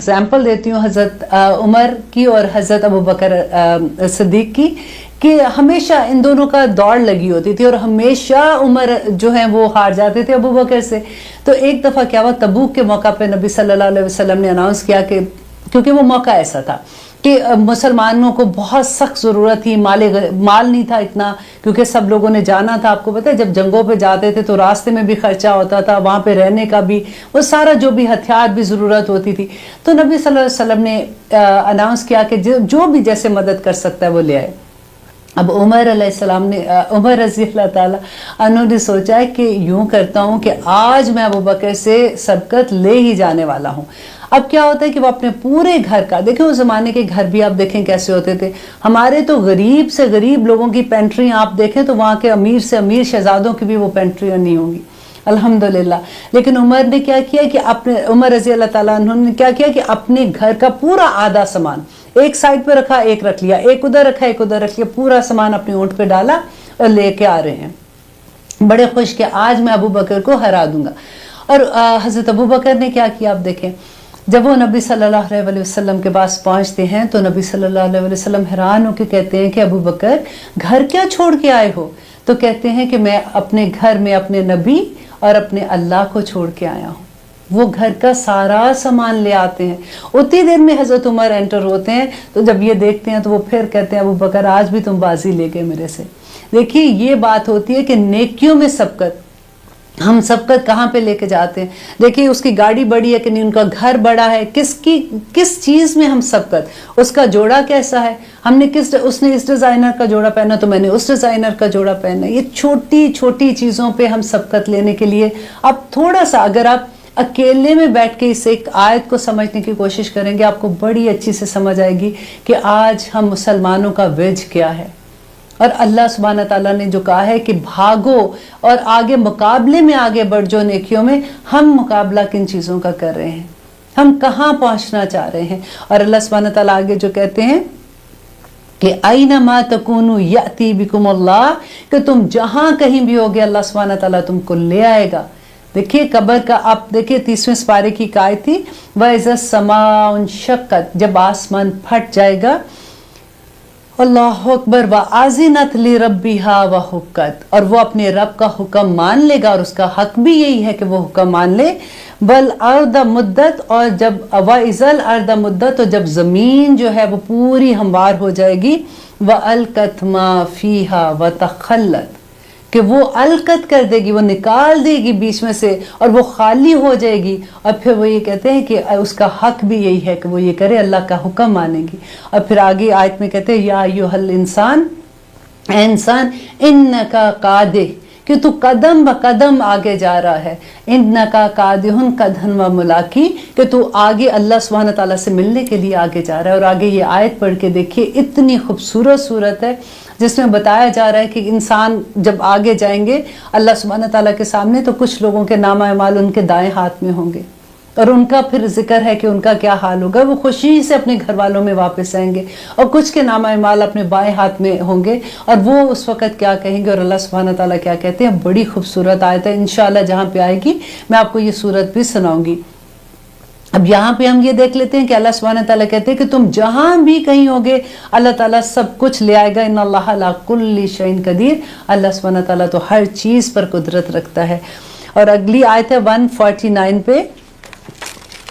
Example देती हूँ हज़रत उमर की और हज़रत अबू बकर सिद्दीक़ की, कि हमेशा इन दोनों का दौड़ लगी होती थी और हमेशा उमर जो है वो हार जाते थे अबू बकर से। तो एक दफ़ा क्या हुआ, तबूक के मौका पे नबी सल्लल्लाहु अलैहि वसल्लम ने अनाउंस किया कि क्योंकि वो मौका ऐसा था कि मुसलमानों को बहुत सख्त ज़रूरत थी, माल नहीं था इतना, क्योंकि सब लोगों ने जाना था। आपको पता है जब जंगों पे जाते थे तो रास्ते में भी खर्चा होता था, वहाँ पे रहने का भी, वो सारा जो भी हथियार भी ज़रूरत होती थी। तो नबी सल्लल्लाहु अलैहि वसल्लम ने अनाउंस किया कि जो भी जैसे मदद कर सकता है वो ले आए। अब उमर अलैहिस्सलाम ने उमर रज़ी अल्लाह ताला अन्हु ने सोचा है कि यूँ करता हूँ कि आज मैं अबू बकर से सबकत ले ही जाने वाला हूँ। अब क्या होता है कि वो अपने पूरे घर का, देखिए उस ज़माने के घर भी आप देखें कैसे होते थे। हमारे तो गरीब से गरीब लोगों की पेंट्री आप देखें तो वहाँ के अमीर से अमीर शहजादों की भी वो पेंट्रियाँ नहीं होंगी, अल्हम्दुलिल्लाह। लेकिन उमर ने क्या किया कि उमर रज़ी अल्लाह ताला अन्हु ने क्या किया कि अपने घर का पूरा आधा सामान एक साइड पे रखा, एक रख लिया, एक उधर रखा, एक उधर रख लिया, पूरा सामान अपने ऊँट पे डाला और लेके आ रहे हैं, बड़े खुश कि आज मैं अबू बकर को हरा दूंगा। और हज़रत अबू बकर ने क्या किया, आप देखें जब वो नबी सल्लल्लाहु अलैहि वसल्लम के पास पहुंचते हैं तो नबी सल्लल्लाहु अलैहि वसल्लम हैरान होकर कहते हैं कि अबू बकर घर क्या छोड़ के आए हो? तो कहते हैं कि मैं अपने घर में अपने नबी और अपने अल्लाह को छोड़ के आया हूँ। वो घर का सारा सामान ले आते हैं। उतनी देर में हज़रत उमर एंटर होते हैं, तो जब ये देखते हैं तो वो फिर कहते हैं अबू बकर आज भी तुम बाजी ले गए मेरे से। देखिए ये बात होती है कि नेकियों में सबकत, हम सबकत कहाँ पे लेके जाते हैं। देखिए उसकी गाड़ी बड़ी है कि नहीं, उनका घर बड़ा है, किस चीज़ में हम सबकत, उसका जोड़ा कैसा है, हमने उसने इस डिज़ाइनर का जोड़ा पहना तो मैंने उस डिज़ाइनर का जोड़ा पहना। ये छोटी छोटी चीज़ों पे हम सबकत लेने के लिए अब थोड़ा सा अगर आप अकेले में बैठ के इस एक आयत को समझने की कोशिश करेंगे, आपको बड़ी अच्छी से समझ आएगी कि आज हम मुसलमानों का वेज क्या है। और अल्लाह सुब्हान ताला ने जो कहा है कि भागो और आगे मुकाबले में आगे बढ़ जो नेकियों में, हम मुकाबला किन चीज़ों का कर रहे हैं, हम कहाँ पहुँचना चाह रहे हैं। और अल्लाह सुब्हान ताला आगे जो कहते हैं कि आइनमा तकूनु याती बिकुमुल्लाह, कि तुम जहाँ कहीं भी होगे अल्लाह सुब्हान ताला तुमको ले आएगा। देखिए कब्र का, आप देखिए 30वें पारे की आयत थी, वइज़ा समाउन शक्कत, जब आसमान फट जाएगा, अल्लाहु अकबर, व आज़िनत ली रब्बिहा व हुक्कत, और वो अपने रब का हुक्म मान लेगा और उसका हक भी यही है कि वो हुक्म मान ले। वल अर्द मुद्दत, और जब वइज़ल अर्द मुद्दत, तो जब ज़मीन जो है वो पूरी हमवार हो जाएगी, व अलकत मा फीहा व तखल्लत, कि वो अलकत कर देगी, वो निकाल देगी बीच में से और वो खाली हो जाएगी। और फिर वो ये कहते हैं कि उसका हक भी यही है कि वो ये करे, अल्लाह का हुक्म मानेगी। और फिर आगे आयत में कहते हैं या अय्युहल इंसान, इंसान इन्नका कादिह, कि तू कदम ब कदम आगे जा रहा है, इन्नका कादिहुन कदहन व मुलाकी, कि तू आगे अल्लाह सुब्हान ताला से मिलने के लिए आगे जा रहा है। और आगे ये आयत पढ़ के देखिए, इतनी खूबसूरत सूरत है जिसमें बताया जा रहा है कि इंसान जब आगे जाएंगे अल्लाह सुब्हान ताला के सामने, तो कुछ लोगों के नामा अमाल उनके दाएं हाथ में होंगे और उनका फिर जिक्र है कि उनका क्या हाल होगा, वो खुशी से अपने घर वालों में वापस आएंगे। और कुछ के नामा अमाल अपने बाएं हाथ में होंगे और वो उस वक़्त क्या कहेंगे और अल्लाह सुब्हान ताला क्या कहते हैं। बड़ी खूबसूरत आयत है, इंशाअल्लाह जहाँ पे आएगी मैं आपको ये सूरत भी सुनाऊंगी। अब यहाँ पे हम ये देख लेते हैं कि अल्लाह सुब्हान ताला कहते हैं कि तुम जहाँ भी कहीं होगे अल्लाह ताला सब कुछ ले आएगा। इन्नल्लाह अला कुल्ली शैइन कदीर, अल्लाह सुब्हान ताला तो हर चीज़ पर कुदरत रखता है। और अगली आयत है 149 पे,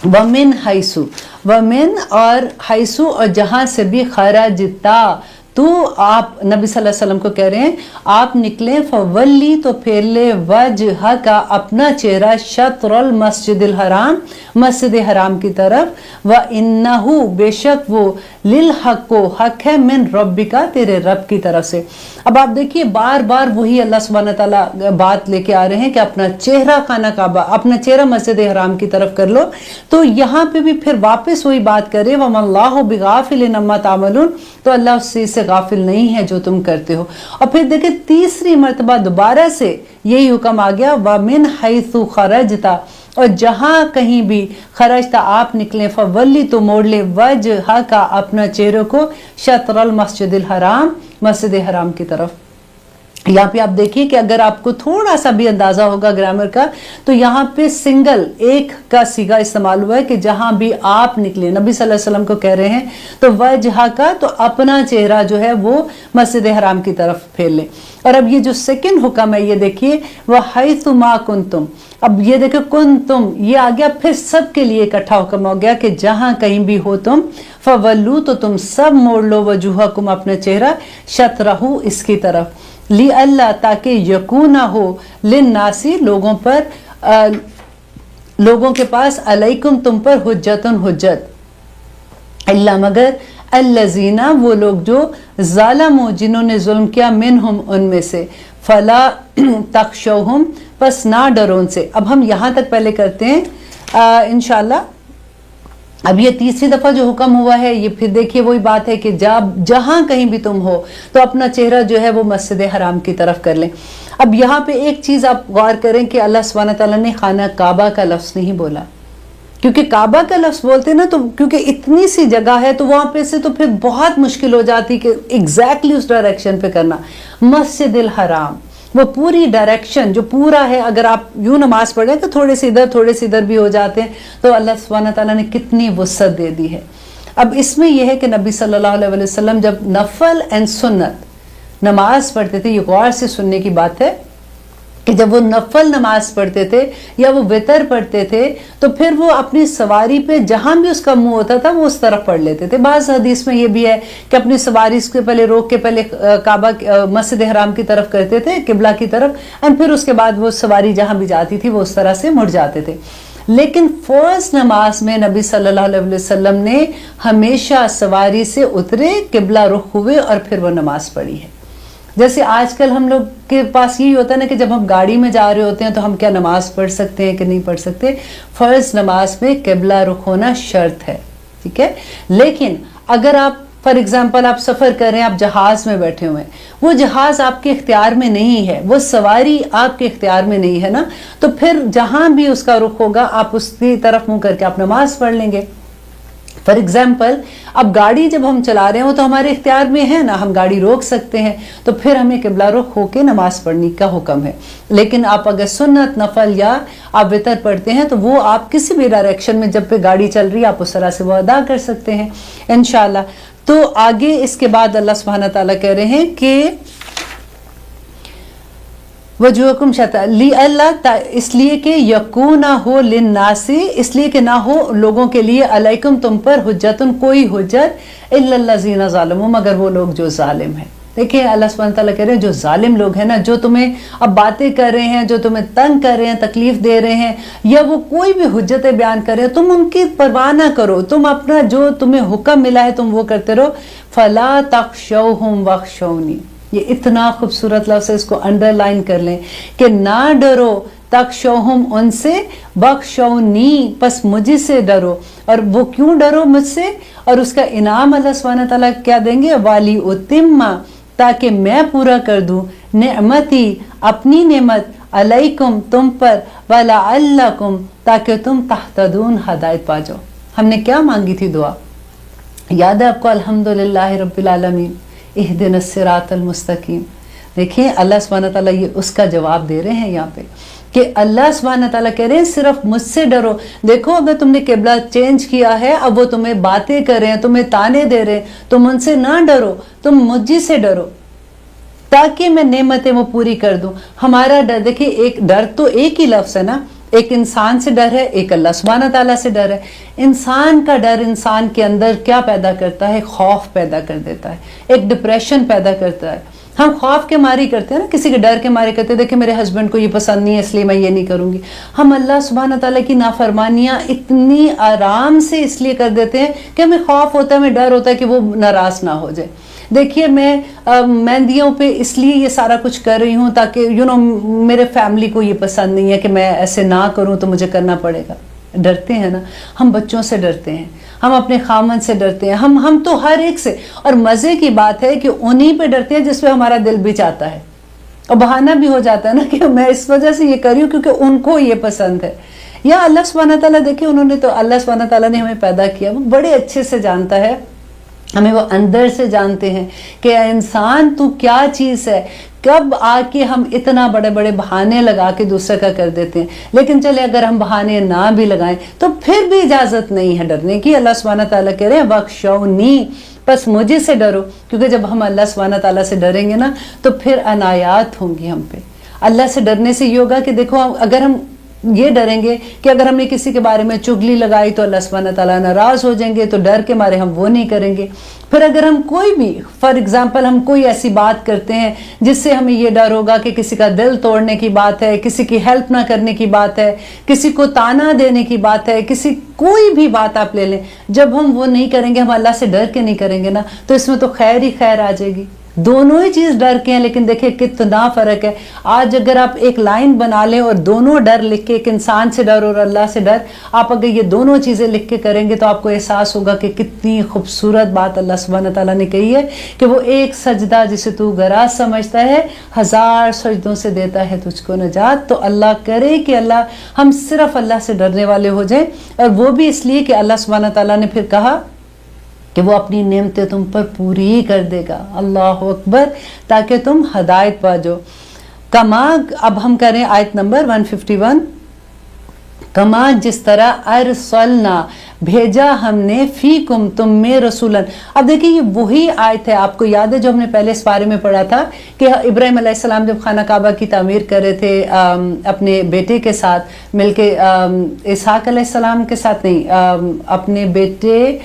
वमिन हैसु, वमिन और हैसु, और जहाँ से भी खरजता, तो आप नबी सल्लल्लाहु अलैहि वसल्लम को कह रहे हैं आप निकले, फवल्ली, तो फेर ले वजह का, अपना चेहरा, शत्रल मस्जिदिल हराम, मस्जिद हराम की तरफ, व इन्नहु, बेशक वो, लिल हक को, हक है, मिन रब्बिका, तेरे रब की तरफ से। अब आप देखिए बार बार वही अल्लाह सुब्हान ताला बात लेके आ रहे हैं कि अपना चेहरा खाना काबा, अपना चेहरा मस्जिद हराम की तरफ कर लो। तो यहाँ पे भी फिर वापस वही बात करे, वमल्लाहु बिगाफिलिन अम्मा तामलून, तो अल्लाह उस चीज़ से गाफिल नहीं है जो तुम करते हो। और फिर देखिए तीसरी मर्तबा दोबारा से यही हुक्म आ गया, व मिन हैसु खरजता, और जहाँ कहीं भी खरजता आप निकले, फवल्ली, तो मोड़ ले, वजह का, अपना चेहरे को, शत्रल मस्जिदिल हराम, मस्जिद हराम की तरफ। यहाँ पे आप देखिए कि अगर आपको थोड़ा सा भी अंदाजा होगा ग्रामर का, तो यहाँ पे सिंगल एक का सीगा इस्तेमाल हुआ है कि जहां भी आप निकले, नबी सल्लल्लाहु अलैहि वसल्लम को कह रहे हैं तो वजह का, तो अपना चेहरा जो है वो मस्जिद हराम की तरफ फेर लें। और अब ये जो सेकंड हुक्म है ये देखिए, वह हैथु मा कुंतुम, अब ये देखो कुंतुम ये आ गया, फिर सबके लिए इकट्ठा हुक्म हो गया कि जहां कहीं भी हो तुम, फवल्लू तो तुम सब मोड़ लो वजूहकुम अपना चेहरा, शतरहू इसकी तरफ, ली अल्लाह ताकि यकूना हो, लिन नासी लोगों पर, लोगों के पास, अलैकुम तुम पर, हुज्जतुन हुज्जत, अल्लाह मगर, अल्लज़ीना वो लोग जो, ज़ालमू जिन्होंने जुल्म किया, मिनहुम उनमें से, फला तख्शौहुम बस ना डरो उनसे। अब हम यहाँ तक पहले करते हैं इंशाल्लाह। अब ये तीसरी दफा जो हुक्म हुआ है ये फिर देखिए वही बात है कि जहां कहीं भी तुम हो तो अपना चेहरा जो है वो मस्जिद हराम की तरफ कर लें। अब यहाँ पे एक चीज आप गौर करें कि अल्लाह सुब्हानहू व तआला ने खाना काबा का लफ्ज नहीं बोला, क्योंकि काबा का लफ्ज बोलते ना तो क्योंकि इतनी सी जगह है तो वहां पे से तो फिर बहुत मुश्किल हो जाती कि एग्जैक्टली उस डायरेक्शन पे करना। मस्जिद हराम वो पूरी डायरेक्शन जो पूरा है, अगर आप यूं नमाज पढ़ें तो थोड़े से इधर भी हो जाते हैं, तो अल्लाह सुब्हानहू व तआला ने कितनी वुसअत दे दी है। अब इसमें यह है कि नबी सल्लल्लाहु अलैहि वसल्लम जब नफल एंड सुन्नत नमाज पढ़ते थे, ये गौर से सुनने की बात है कि जब वो नफल नमाज पढ़ते थे या वो वितर पढ़ते थे तो फिर वो अपनी सवारी पे जहां भी उसका मुंह होता था वो उस तरफ पढ़ लेते थे। बाज़ हदीस में ये भी है कि अपनी सवारी इसके पहले रोक के पहले काबा मस्जिद हराम की तरफ करते थे, किबला की तरफ, एंड फिर उसके बाद वो सवारी जहां भी जाती थी वो उस तरह से मुड़ जाते थे। लेकिन फर्स्ट नमाज में नबी सल्लल्लाहु अलैहि वसल्लम ने हमेशा सवारी से उतरे, किबला रुख हुए और फिर वो नमाज पढ़ी है। जैसे आजकल हम लोग के पास यही होता है ना कि जब हम गाड़ी में जा रहे होते हैं तो हम क्या नमाज पढ़ सकते हैं कि नहीं पढ़ सकते। फर्ज नमाज में किबला रुख होना शर्त है, ठीक है। लेकिन अगर आप फॉर एग्जाम्पल आप सफ़र कर रहे हैं, आप जहाज में बैठे हुए हैं, वो जहाज आपके इख्तियार में नहीं है, वो सवारी आपके इख्तियार में नहीं है ना, तो फिर जहां भी उसका रुख होगा आप उसकी तरफ मुंह करके आप नमाज पढ़ लेंगे। फॉर एग्जाम्पल अब गाड़ी जब हम चला रहे हैं वो तो हमारे इख्तियार में है ना, हम गाड़ी रोक सकते हैं, तो फिर हमें किबला रुख होके नमाज पढ़ने का हुक्म है। लेकिन आप अगर सुन्नत नफल या आप वितर पढ़ते हैं तो वो आप किसी भी डायरेक्शन में जब पे गाड़ी चल रही है आप उस तरह से वो अदा कर सकते हैं इंशाल्लाह। तो आगे इसके बाद अल्लाह सुब्हानहू व तआला कह रहे हैं कि वजूहकुम शतर ली अल्लाह, इसलिए कि यकूना हो लिन्नासी, इसलिए कि ना हो लोगों के लिए, अलैकुम तुम पर, हुज्जतुन कोई हुज्जत, इल्लल्लज़ीना ज़ालमू मगर वो लोग जो जालिम हैं। देखिए अल्लाह सुब्हानहू व तआला कह रहे हैं जो जालिम लोग हैं ना, जो तुम्हें अब बातें कर रहे हैं, जो तुम्हें तंग कर रहे हैं, तकलीफ दे रहे हैं, या वो कोई भी हुज्जतें बयान कर रहे हैं, तुम उनकी परवाह ना करो, तुम अपना जो तुम्हें हुक्म मिला है तुम वो करते रहो। फला तख्शौहुम वख्शौनी, ये इतना खूबसूरत लफ्ज़ है, इसको अंडरलाइन कर लें कि ना डरो, तख्शौहुम उनसे, बख्शौनी बस मुझे से डरो। और वो क्यों डरो मुझसे, और उसका इनाम अल्लाह सुब्हानहू व तआला क्या देंगे, वाली उतिम्मा ताकि मैं पूरा कर दूं, नेमती अपनी नेमत, अलैकुम तुम पर, वाला अल्लाकुम ताकि तुम तहतदून हदायत पा जाओ। हमने क्या मांगी थी दुआ, याद है आपको, अल्हम्दुलिल्लाह रब्बिल आलमीन इहदिनस सिरातल मुस्तकीम। देखिए अल्लाह सुब्हानहू व तआला ये उसका जवाब दे रहे हैं यहाँ पे कि अल्लाह सुब्हानहू व तआला कह रहे हैं सिर्फ मुझसे डरो। देखो अगर तुमने किबला चेंज किया है, अब वो तुम्हें बातें कर रहे हैं, तुम्हें ताने दे रहे हैं, तुम उनसे ना डरो, तुम मुझी से डरो ताकि मैं नेमतें वो पूरी कर दूं। हमारा डर, देखिए एक डर तो एक ही लफ्ज़ है ना, एक इंसान से डर है, एक अल्लाह सुब्हानहू व तआला से डर है। इंसान का डर इंसान के अंदर क्या पैदा करता है, खौफ पैदा कर देता है, एक डिप्रेशन पैदा करता है। हम खौफ के मारे करते हैं ना, किसी के डर के मारे करते हैं, देखिए मेरे हस्बैंड को ये पसंद नहीं है इसलिए मैं ये नहीं करूंगी। हम अल्लाह सुब्हानहू व तआला की नाफरमानियां इतनी आराम से इसलिए कर देते हैं कि हमें खौफ होता है, हमें डर होता है कि वो नाराज ना हो जाए। देखिए मैं मेहंदियों पे इसलिए ये सारा कुछ कर रही हूँ ताकि मेरे फैमिली को ये पसंद नहीं है कि मैं ऐसे ना करूँ तो मुझे करना पड़ेगा। डरते हैं ना, हम बच्चों से डरते हैं, हम अपने खामन से डरते हैं, हम तो हर एक से। और मज़े की बात है कि उन्हीं पे डरते हैं जिस पे हमारा दिल भी चाहता है, और बहाना भी हो जाता है ना कि मैं इस वजह से ये कर रही हूँ क्योंकि उनको ये पसंद है। या अल्लाह सुब्हानहू व तआला, देखिए उन्होंने तो, अल्लाह सुब्हानहू व तआला ने हमें पैदा किया, वो बड़े अच्छे से जानता है हमें, वो अंदर से जानते हैं कि इंसान तू क्या चीज़ है, کب آ کے ہم اتنا بڑے بڑے بہانے لگا کے دوسرے کا کر دیتے ہیں. لیکن چلے اگر ہم بہانے نہ بھی لگائیں تو پھر بھی اجازت نہیں ہے ڈرنے کی. اللہ سبحانہ تعالیٰ کہہ رہے ہیں وَخْشَوْنِی، بس مجھے سے ڈرو، کیونکہ جب ہم اللہ سبحانہ تعالیٰ سے ڈریں گے نا تو پھر عنایات ہوں گی ہم پہ. اللہ سے ڈرنے سے یہ ہوگا کہ دیکھو اگر ہم یہ ڈریں گے کہ اگر ہم نے کسی کے بارے میں چغلی لگائی تو اللہ سبحانہ تعالیٰ ناراض ہو جائیں گے، تو ڈر کے مارے ہم وہ نہیں کریں گے. پھر اگر ہم کوئی بھی فار ایگزامپل ہم کوئی ایسی بات کرتے ہیں جس سے ہمیں یہ ڈر ہوگا کہ کسی کا دل توڑنے کی بات ہے، کسی کی ہیلپ نہ کرنے کی بات ہے، کسی کو تانا دینے کی بات ہے، کوئی بھی بات آپ لے لیں، جب ہم وہ نہیں کریں گے، ہم اللہ سے ڈر کے نہیں کریں گے نا، تو اس میں تو خیر ہی خیر آ جائے گی. دونوں ہی چیز ڈر کے ہیں، لیکن دیکھیں کتنا فرق ہے. آج اگر آپ ایک لائن بنا لیں اور دونوں ڈر لکھ کے، ایک انسان سے ڈر اور اللہ سے ڈر، آپ اگر یہ دونوں چیزیں لکھ کے کریں گے تو آپ کو احساس ہوگا کہ کتنی خوبصورت بات اللہ سبحانہ تعالیٰ نے کہی ہے کہ وہ ایک سجدہ جسے تو گراز سمجھتا ہے 1000 سجدوں سے دیتا ہے تجھ کو نجات. تو اللہ کرے کہ ہم صرف اللہ سے ڈرنے والے ہو جائیں، اور وہ بھی اس لیے کہ اللہ سبحانہ تعالیٰ نے پھر کہا کہ وہ اپنی نعمتیں تم پر پوری کر دے گا. اللہ اکبر، تاکہ تم ہدایت پا جاؤ. کما، اب ہم کریں آیت نمبر 151. کما، جس طرح ارسلنا، بھیجا ہم نے، فیکم، تم میں، رسولن. اب دیکھیں یہ وہی آیت ہے، آپ کو یاد ہے جو ہم نے پہلے اس بارے میں پڑھا تھا کہ ابراہیم علیہ السلام جب خانہ کعبہ کی تعمیر کر رہے تھے اپنے بیٹے کے ساتھ مل کے، اسحاق علیہ السلام کے ساتھ نہیں، اپنے بیٹے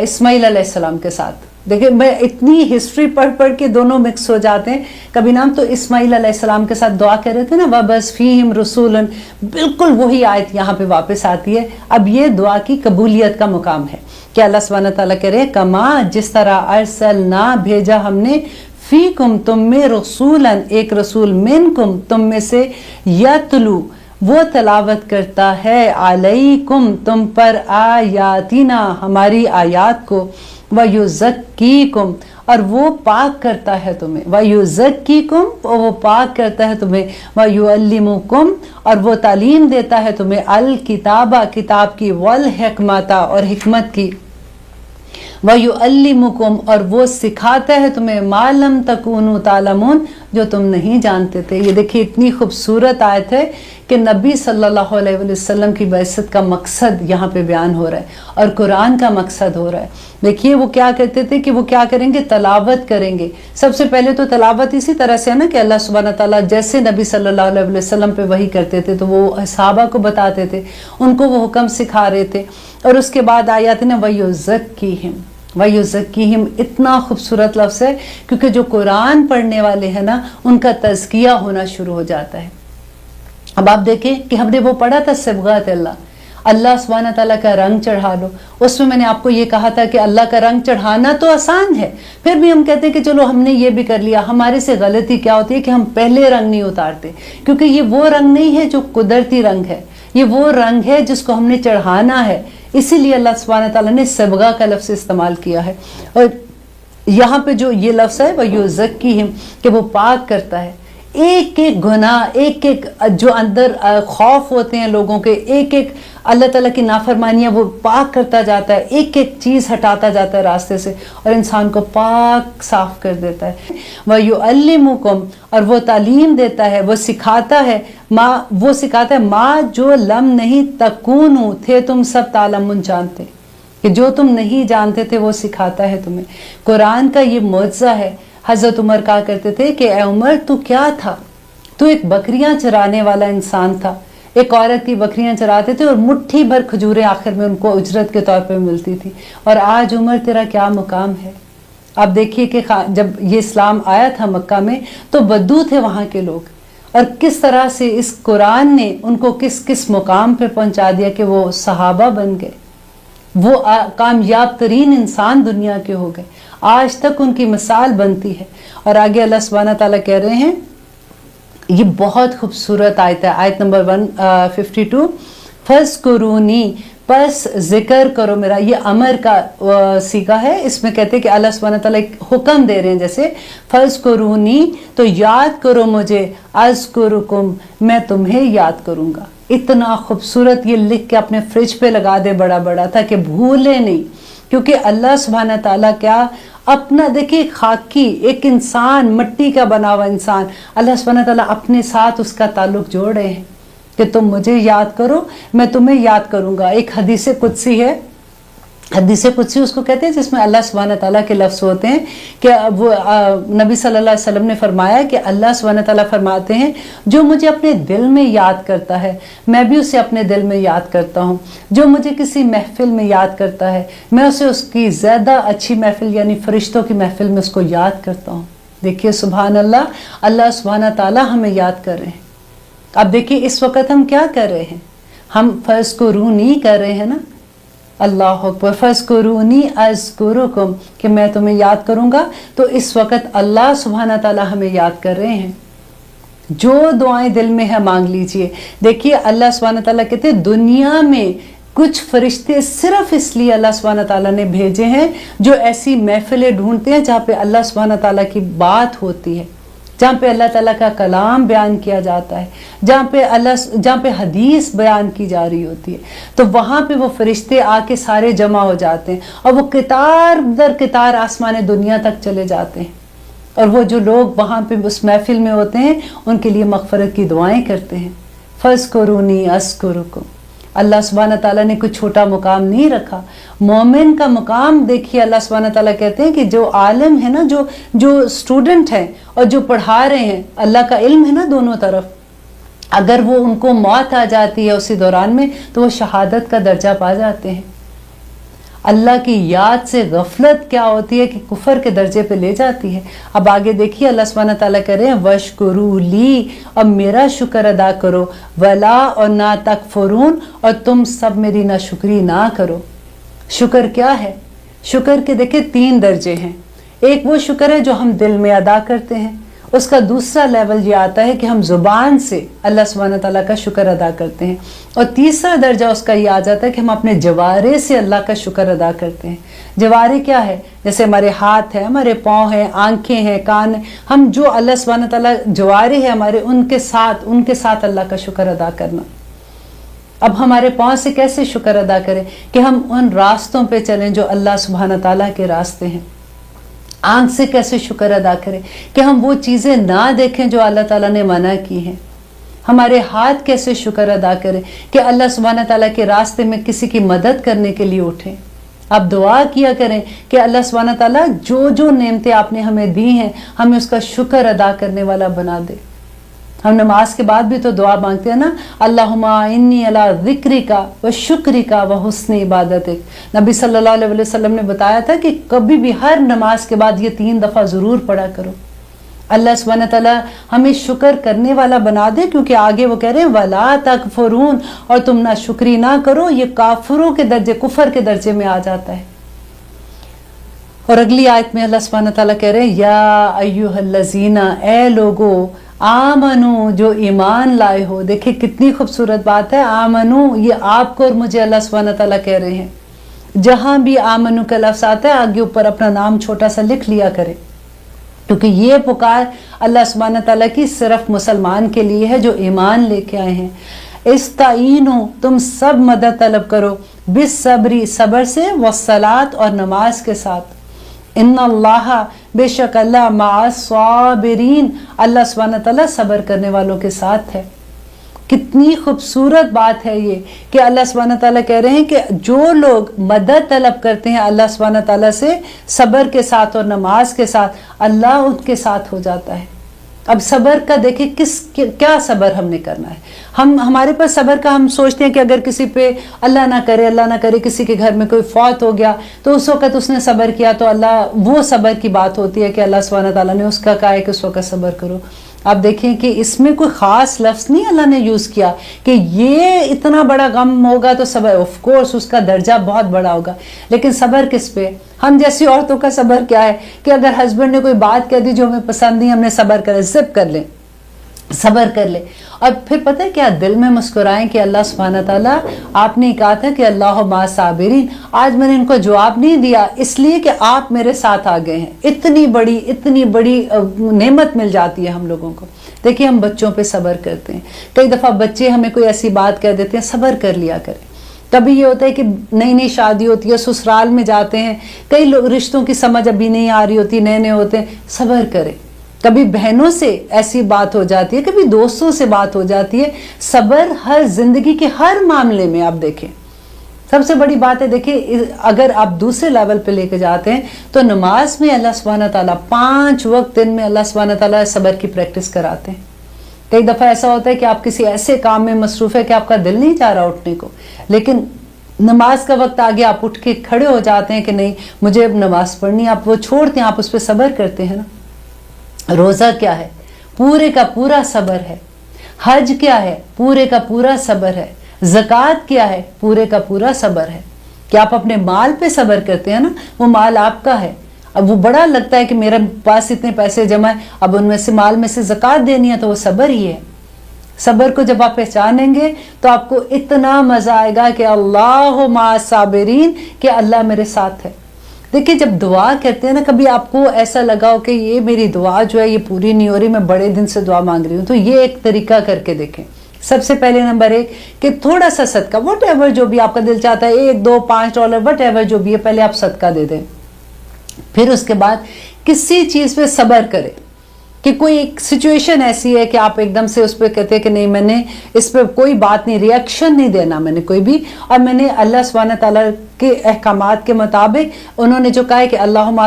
اسماعیل علیہ السلام کے ساتھ. دیکھیں میں اتنی ہسٹری پڑھ پڑھ کے دونوں مکس ہو جاتے ہیں. کبھی نام تو اسماعیل علیہ السلام کے ساتھ دعا کر رہے تھے نا، وَبَس فِيهِمْ رُسُولًا، بالکل وہی آیت یہاں پہ واپس آتی ہے. اب یہ دعا کی قبولیت کا مقام ہے کہ اللہ سبحانہ تعالیٰ کہہ رہے ہیں کما، جس طرح ارسلنا، بھیجا ہم نے، فیکم، تم میں، رسولاً، ایک رسول، منکم، تم میں سے، یتلو، وہ تلاوت کرتا ہے، علیکم، تم پر، آیاتنا، ہماری آیات کو، وَيُزَكِّيكُمْ، اور وہ پاک کرتا ہے تمہیں، وَيُزَكِّيكُمْ، اور وہ پاک کرتا ہے تمہیں، وَيُعَلِّمُكُمْ، اور وہ تعلیم دیتا ہے تمہیں، الکتابہ، کتاب کی، والحکمت، اور حکمت کی، وَيُعَلِّمُكُمْ، اور وہ سکھاتا ہے تمہیں، مَا لَمْ تَكُونُوا تَعْلَمُونَ، جو تم نہیں جانتے تھے. یہ دیکھیے اتنی خوبصورت آیت ہے کہ نبی صلی اللہ علیہ وسلم کی بعثت کا مقصد یہاں پہ بیان ہو رہا ہے اور قرآن کا مقصد ہو رہا ہے. دیکھیے وہ کیا کہتے تھے کہ وہ کیا کریں گے، تلاوت کریں گے. سب سے پہلے تو تلاوت اسی طرح سے ہے نا کہ اللہ سبحانہ تعالیٰ جیسے نبی صلی اللہ علیہ وسلم پہ وحی کرتے تھے تو وہ صحابہ کو بتاتے تھے، ان کو وہ حکم سکھا رہے تھے. اور اس کے بعد آیات نا وَيُزَكِّيهِمْ، وَيُزَكِّيهِمْ، اتنا خوبصورت لفظ ہے کیونکہ جو قرآن پڑھنے والے ہیں نا ان کا تزکیہ ہونا شروع ہو جاتا ہے. اب آپ دیکھیں کہ ہم نے وہ پڑھا تھا صبغات اللہ سبحانہ تعالیٰ کا رنگ چڑھا لو. اس میں نے آپ کو یہ کہا تھا کہ اللہ کا رنگ چڑھانا تو آسان ہے، پھر بھی ہم کہتے ہیں کہ چلو ہم نے یہ بھی کر لیا. ہمارے سے غلطی کیا ہوتی ہے کہ ہم پہلے رنگ نہیں اتارتے، کیونکہ یہ وہ رنگ نہیں ہے جو قدرتی رنگ ہے، یہ وہ رنگ ہے جس کو ہم نے چڑھانا ہے. اسی لیے اللہ سبحانہ تعالیٰ نے صبغہ کا لفظ استعمال کیا ہے. اور یہاں پہ جو یہ لفظ ہے وَيُزَكِّيهِمْ، کہ وہ پاک کرتا ہے. ایک ایک گناہ، ایک ایک جو اندر خوف ہوتے ہیں لوگوں کے، ایک ایک اللہ تعالیٰ کی نافرمانیاں وہ پاک کرتا جاتا ہے، ایک ایک چیز ہٹاتا جاتا ہے راستے سے اور انسان کو پاک صاف کر دیتا ہے. وَيُعَلِّمُكُمْ، اور وہ تعلیم دیتا ہے، وہ سکھاتا ہے، وہ سکھاتا ہے ماں جو لم نہیں تکونو، تھے تم سب، تعلمون، جانتے، کہ جو تم نہیں جانتے تھے وہ سکھاتا ہے تمہیں. قرآن کا یہ معجزہ ہے. حضرت عمر کہا کرتے تھے کہ اے عمر تو کیا تھا، تو ایک بکریاں چرانے والا انسان تھا. ایک عورت کی بکریاں چراتے تھے اور مٹھی بھر کھجوریں آخر میں ان کو اجرت کے طور پہ ملتی تھی. اور آج عمر تیرا کیا مقام ہے. آپ دیکھیے کہ جب یہ اسلام آیا تھا مکہ میں تو بدو تھے وہاں کے لوگ، اور کس طرح سے اس قرآن نے ان کو کس کس مقام پہ پہنچا دیا کہ وہ صحابہ بن گئے، وہ کامیاب ترین انسان دنیا کے ہو گئے. آج تک ان کی مثال بنتی ہے. اور آگے اللہ سبحانہ تعالیٰ کہہ رہے ہیں، یہ بہت خوبصورت آیت ہے، آیت نمبر 152، فَاذْكُرُونِی، پس ذکر کرو میرا. یہ امر کا صیغہ ہے، اس میں کہتے ہیں کہ اللہ سبحانہ تعالیٰ ایک حکم دے رہے ہیں، جیسے فَاذْكُرُونِی، تو یاد کرو مجھے، اذکرکم، میں تمہیں یاد کروں گا. اتنا خوبصورت، یہ لکھ کے اپنے فریج پہ لگا دے بڑا بڑا تھا کہ بھولے نہیں. क्योंकि अल्लाह सुब्हाना ताला क्या अपना, देखिए खाकी एक इंसान, मिट्टी का बना हुआ इंसान, अल्लाह सुब्हाना ताला अपने साथ उसका ताल्लुक जोड़ रहे हैं कि तुम मुझे याद करो, मैं तुम्हें याद करूंगा। एक हदीस कुदसी है, हदीस कुदसी उसको कहते हैं जिसमें अल्लाह सुब्हाना ताला के लफ्ज़ होते हैं कि वो नबी सल्लल्लाहु अलैहि वसल्लम ने फरमाया कि अल्लाह सुब्हाना ताला फरमाते हैं जो मुझे अपने दिल में याद करता है मैं भी उसे अपने दिल में याद करता हूँ, जो मुझे किसी महफिल में याद करता है मैं उसे उसकी ज़्यादा अच्छी महफिल यानी फरिश्तों की महफिल में उसको याद करता हूँ। देखिए सुभान अल्लाह, अल्लाह सुब्हाना ताला हमें याद कर रहे हैं। अब देखिए इस वक्त हम क्या कर रहे हैं, हम फ़ज़्कुरूनी कर रहे हैं ना, अल्लाह अकबर, फ़ज़्कुरूनी अज़्कुरुकुम, कि मैं तुम्हें याद करूँगा। तो इस वक्त अल्लाह सुब्हाना ताला हमें याद कर रहे हैं। जो दुआएं दिल में है मांग लीजिए। देखिए अल्लाह सुब्हाना ताला कहते हैं दुनिया में कुछ फरिश्ते सिर्फ इसलिए अल्लाह सुब्हाना ताला ने भेजे हैं जो ऐसी महफिलें ढूंढते हैं जहाँ पे अल्लाह सुब्हाना ताला की बात होती है, जहाँ पे अल्लाह ताला का कलाम बयान किया जाता है, जहाँ पे हदीस बयान की जा रही होती है, तो वहाँ पे वो फरिश्ते आके सारे जमा हो जाते हैं और वो कितार दर कितार आसमान दुनिया तक चले जाते हैं और वो जो लोग वहाँ पे उस महफिल में होते हैं उनके लिए मग़फ़िरत की दुआएं करते हैं। फ़ज़्कुरूनी अज़्कुरुकुम। अल्लाह सुब्हाना ताला ने कोई छोटा मुकाम नहीं रखा। मोमिन का मुकाम देखिए अल्लाह सुब्हाना ताला कहते हैं कि जो आलिम है ना, जो स्टूडेंट हैं और जो पढ़ा रहे हैं, अल्लाह का इल्म है ना दोनों तरफ, अगर वो उनको मौत आ जाती है उसी दौरान में तो वो शहादत का दर्जा पा जाते हैं। अल्लाह की याद से गफलत क्या होती है कि कुफर के दर्जे पे ले जाती है। अब आगे देखिए अल्लाह सुब्हाना ताला कह रहे हैं वशकुरू ली, अब मेरा शुक्र अदा करो, वला और ना तकफुरून, और तुम सब मेरी नाशुक्री ना करो। शुक्र क्या है? शुक्र के देखिए 3 दर्जे हैं। एक वो शुक्र है जो हम दिल में अदा करते हैं, उसका दूसरा लेवल ये आता है कि हम ज़ुबान से अल्लाह सुब्हाना ताला का शुक्र अदा करते हैं, और तीसरा दर्जा उसका ये आ जाता है कि हम अपने जवारे से अल्लाह का शुक्र अदा करते हैं। जवारे क्या है? जैसे हमारे हाथ है, हमारे पाँव हैं, आंखें हैं, कान हैं, हम जो अल्लाह सुब्हाना ताला जवारे हैं हमारे, उनके साथ अल्लाह का शुक्र अदा करना। अब हमारे पाँव से कैसे शुक्र अदा करें कि हम उन रास्तों पे चलें जो अल्लाह सुब्हाना ताला के रास्ते हैं। आँख से कैसे शुक्र अदा करें कि हम वो चीज़ें ना देखें जो अल्लाह ताला ने मना की हैं। हमारे हाथ कैसे शुक्र अदा करें कि अल्लाह सुब्हाना ताला के रास्ते में किसी की मदद करने के लिए उठें। अब दुआ किया करें कि अल्लाह सुब्हाना ताला जो जो नेमतें आपने हमें दी हैं हमें उसका शुक्र अदा करने वाला बना दे। हम नमाज के बाद भी तो दुआ मांगते हैं ना, अल्लाहुम्मा इन्नी अला ज़िक्रिका व शुक्रिका व हुस्न इबादतिक। नबी सल्लल्लाहु अलैहि वसल्लम ने बताया था कि कभी भी हर नमाज के बाद ये 3 दफ़ा ज़रूर पढ़ा करो। अल्लाह सुब्हाना ताला हमें शुक्र करने वाला बना दे, क्योंकि आगे वो कह रहे हैं वला तकफुरून, और तुम ना शुक्री ना करो, ये काफिरों के दर्जे, कुफर के दर्जे में आ जाता है। और अगली आयत में अल्लाह सुब्हाना ताला कह रहे हैं या अय्युहल्लज़ीना, ए लोगो, आमनु, जो ईमान लाए हो। देखिए कितनी खूबसूरत बात है, आमनु, ये आपको और मुझे अल्लाह सुब्हाना ताला कह रहे हैं। जहाँ भी आमनु का लफ्ज़ आता है आगे ऊपर अपना नाम छोटा सा लिख लिया करें, क्योंकि ये पुकार अल्लाह सुब्हाना ताला की सिर्फ मुसलमान के लिए है जो ईमान लेके आए हैं। इस्ताईनु, तुम सब मदद तलब करो, बिस सब्री, सब्र से, वस्सलात, और नमाज के साथ। इन्नल्लाह, बेशक अल्लाह, माअस साबिरीन, अल्लाह सुब्हाना ताला सब्र करने वालों के साथ है। कितनी खूबसूरत बात है ये कि अल्लाह सुब्हाना ताला कह रहे हैं कि जो लोग मदद तलब करते हैं अल्लाह सुब्हाना ताला से सब्र के साथ और नमाज के साथ, अल्लाह उनके साथ हो जाता है। अब सब्र का देखिए क्या सब्र हमने करना है। हमारे पास सब्र का, हम सोचते हैं कि अगर किसी पे अल्लाह ना करे किसी के घर में कोई फौत हो गया तो उस वक़्त उसने सब्र किया तो अल्लाह, वो सब्र की बात होती है कि अल्लाह सुब्हाना ताला ने उसका कहा है कि उस वक़्त सब्र करो। आप देखें कि इसमें कोई ख़ास लफ्ज़ नहीं अल्लाह ने यूज़ किया कि ये इतना बड़ा गम होगा तो सब्र, ऑफ कोर्स उसका दर्जा बहुत बड़ा होगा, लेकिन सब्र किस पे? हम जैसी औरतों का सब्र क्या है कि अगर हस्बैंड ने कोई बात कह दी जो हमें पसंद नहीं, हमने सब्र कर, जिप कर ले, सब्र कर ले, और फिर पता है क्या, दिल में मुस्कुराएं कि अल्लाह सुब्हाना ताला, आपने कहा था कि अल्लाह मा साबिरीन, आज मैंने इनको जवाब नहीं दिया इसलिए कि आप मेरे साथ आ गए हैं। इतनी बड़ी नेमत मिल जाती है हम लोगों को। देखिए हम बच्चों पे सब्र करते हैं, कई दफ़ा बच्चे हमें कोई ऐसी बात कह देते हैं, सब्र कर लिया करें। کبھی یہ ہوتا ہے کہ نئی نئی شادی ہوتی ہے، سسرال میں جاتے ہیں، کئی لوگ رشتوں کی سمجھ ابھی نہیں آ رہی ہوتی، نئے نئے ہوتے ہیں، صبر کریں. کبھی بہنوں سے ایسی بات ہو جاتی ہے، کبھی دوستوں سے بات ہو جاتی ہے. صبر ہر زندگی کے ہر معاملے میں آپ دیکھیں. سب سے بڑی بات ہے، دیکھیں اگر آپ دوسرے لیول پہ لے کے جاتے ہیں تو نماز میں اللہ سبحانہ تعالیٰ 5 وقت دن میں اللہ سبحانہ تعالیٰ صبر کی پریکٹس کراتے ہیں. کئی دفعہ ایسا ہوتا ہے کہ آپ کسی ایسے کام میں مصروف ہے کہ آپ کا دل نہیں چاہ رہا اٹھنے کو، لیکن نماز کا وقت آگے آپ اٹھ کے کھڑے ہو جاتے ہیں کہ نہیں مجھے اب نماز پڑھنی ہے. آپ وہ چھوڑتے ہیں، آپ اس پہ صبر کرتے ہیں نا. روزہ کیا ہے؟ پورے کا پورا صبر ہے. حج کیا ہے؟ پورے کا پورا صبر ہے. زکوٰۃ کیا ہے؟ پورے کا پورا صبر ہے. کہ آپ اپنے مال پہ صبر کرتے ہیں نا، وہ مال آپ کا ہے. اب وہ بڑا لگتا ہے کہ میرے پاس اتنے پیسے جمع ہیں، اب ان میں سے مال میں سے زکوٰۃ دینی ہے، تو وہ صبر ہی ہے. صبر کو جب آپ پہچانیں گے تو آپ کو اتنا مزہ آئے گا کہ اللہ مع الصابرین، کہ اللہ میرے ساتھ ہے. دیکھیں جب دعا کرتے ہیں نا، کبھی آپ کو ایسا لگا ہو کہ یہ میری دعا جو ہے یہ پوری نہیں ہو رہی، میں بڑے دن سے دعا مانگ رہی ہوں، تو یہ ایک طریقہ کر کے دیکھیں. سب سے پہلے نمبر 1 کہ تھوڑا سا صدقہ، وٹ ایور جو بھی آپ کا دل چاہتا ہے، $1 2 $5 وٹ ایور جو بھی ہے، پہلے آپ صدقہ دے دیں. پھر اس کے بعد کسی چیز پہ صبر کریں. کہ کوئی ایک سچویشن ایسی ہے کہ آپ ایک دم سے اس پہ کہتے ہیں کہ نہیں میں نے اس پہ کوئی بات نہیں، ریئیکشن نہیں دینا میں نے کوئی بھی، اور میں نے اللہ سبحانہ تعالیٰ کے احکامات کے مطابق انہوں نے جو کہا ہے کہ اللہم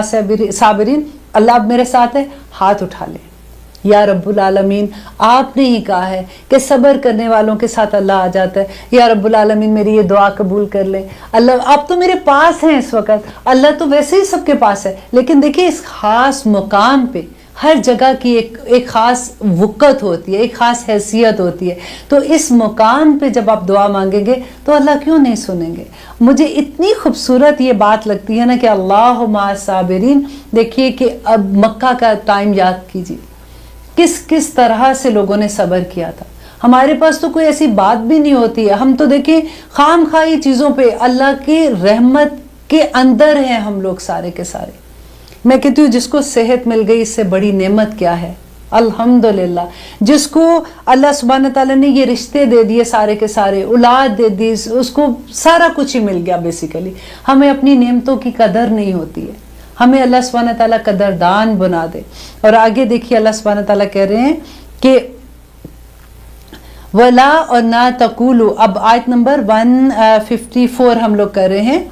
صابرین، اللہ اب میرے ساتھ ہے، ہاتھ اٹھا لیں. یا رب العالمین آپ نے ہی کہا ہے کہ صبر کرنے والوں کے ساتھ اللہ آ جاتا ہے. یا رب العالمین میری یہ دعا قبول کر لیں. اللہ آپ تو میرے پاس ہیں اس وقت، اللہ تو ویسے ہی سب کے پاس ہے، لیکن دیکھیں اس خاص مقام پہ ہر جگہ کی ایک خاص وقت ہوتی ہے، ایک خاص حیثیت ہوتی ہے. تو اس مقام پہ جب آپ دعا مانگیں گے تو اللہ کیوں نہیں سنیں گے. مجھے اتنی خوبصورت یہ بات لگتی ہے نا کہ اللہ مع الصابرین. دیکھیے کہ اب مکہ کا ٹائم یاد کیجیے، کس طرح سے لوگوں نے صبر کیا تھا. ہمارے پاس تو کوئی ایسی بات بھی نہیں ہوتی ہے. ہم تو دیکھیں خام خواہی چیزوں پہ اللہ کی رحمت کے اندر ہیں ہم لوگ سارے کے سارے. میں کہتی ہوں جس کو صحت مل گئی اس سے بڑی نعمت کیا ہے، الحمدللہ. جس کو اللہ سبحانہ تعالیٰ نے یہ رشتے دے دیے سارے کے سارے، اولاد دے دی، اس کو سارا کچھ ہی مل گیا بیسیکلی. ہمیں اپنی نعمتوں کی قدر نہیں ہوتی ہے، ہمیں اللہ سبحانہ تعالیٰ قدردان بنا دے. اور آگے دیکھیے اللہ سبحانہ تعالیٰ کہہ رہے ہیں کہ ولا اور نہ تقولو. اب آیت نمبر 154 ہم لوگ کر رہے ہیں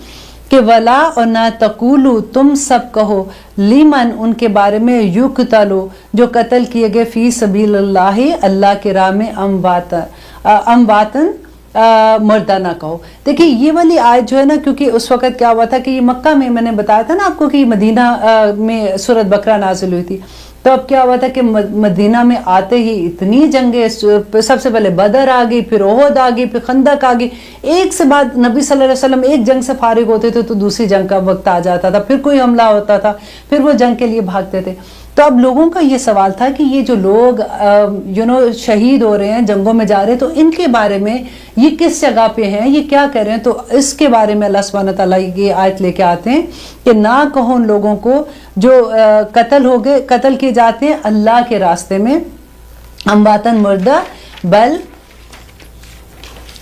کہ ولا اور نہ تقولو تم سب کہو لیمن ان کے بارے میں یقتلو جو قتل کیے گئے فی سبیل اللہ اللہ کے راہ میں امواتن مردہ نہ کہو. دیکھیں یہ والی آیت جو ہے نا، کیونکہ اس وقت کیا ہوا تھا کہ یہ مکہ میں نے بتایا تھا نا آپ کو کہ مدینہ میں سورۃ بقرہ نازل ہوئی تھی. تو اب کیا ہوا تھا کہ مدینہ میں آتے ہی اتنی جنگیں، سب سے پہلے بدر آ گئی، پھر احد آ گئی، پھر خندق آ گئی. ایک سے بعد نبی صلی اللہ علیہ وسلم ایک جنگ سے فارغ ہوتے تھے تو دوسری جنگ کا وقت آ جاتا تھا، پھر کوئی حملہ ہوتا تھا، پھر وہ جنگ کے لیے بھاگتے تھے. تو اب لوگوں کا یہ سوال تھا کہ یہ جو لوگ شہید ہو رہے ہیں، جنگوں میں جا رہے ہیں، تو ان کے بارے میں یہ کس جگہ پہ ہیں، یہ کیا کر رہے ہیں. تو اس کے بارے میں اللہ سبحانہ تعالیٰ یہ آیت لے کے آتے ہیں کہ نہ کہو ان لوگوں کو جو قتل کیے جاتے ہیں اللہ کے راستے میں، امواتن مردہ،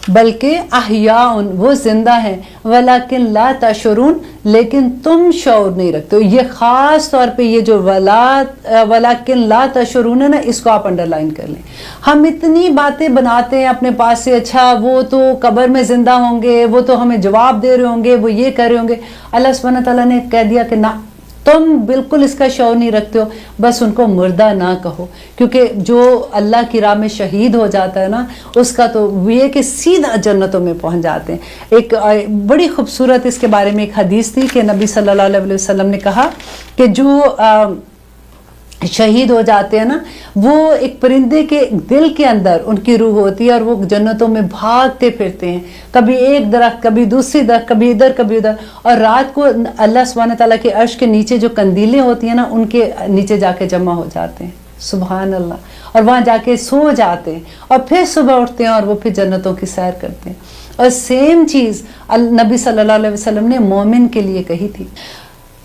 بلکہ احیاء وہ زندہ ہیں، ولیکن لا تشعرون لیکن تم شعور نہیں رکھتے ہو. یہ خاص طور پہ یہ جو ولیکن لا تشعرون ہے نا، اس کو آپ انڈر لائن کر لیں. ہم اتنی باتیں بناتے ہیں اپنے پاس سے، اچھا وہ تو قبر میں زندہ ہوں گے، وہ تو ہمیں جواب دے رہے ہوں گے، وہ یہ کر رہے ہوں گے. اللہ سبحانہ تعالیٰ نے کہہ دیا کہ نہ، تم بالکل اس کا شعور نہیں رکھتے ہو، بس ان کو مردہ نہ کہو. کیونکہ جو اللہ کی راہ میں شہید ہو جاتا ہے نا، اس کا تو یہ کہ سیدھا جنتوں میں پہنچ جاتے ہیں. ایک بڑی خوبصورت اس کے بارے میں ایک حدیث تھی کہ نبی صلی اللہ علیہ وسلم نے کہا کہ جو شہید ہو جاتے ہیں نا، وہ ایک پرندے کے دل کے اندر ان کی روح ہوتی ہے، اور وہ جنتوں میں بھاگتے پھرتے ہیں، کبھی ایک درخت، کبھی دوسری درخت، کبھی ادھر کبھی ادھر. اور رات کو اللہ سبحانہ تعالیٰ کے عرش کے نیچے جو قندیلیں ہوتی ہیں نا، ان کے نیچے جا کے جمع ہو جاتے ہیں. سبحان اللہ. اور وہاں جا کے سو جاتے ہیں، اور پھر صبح اٹھتے ہیں اور وہ پھر جنتوں کی سیر کرتے ہیں. اور سیم چیز نبی صلی اللہ علیہ وسلم نے مومن کے لیے کہی تھی.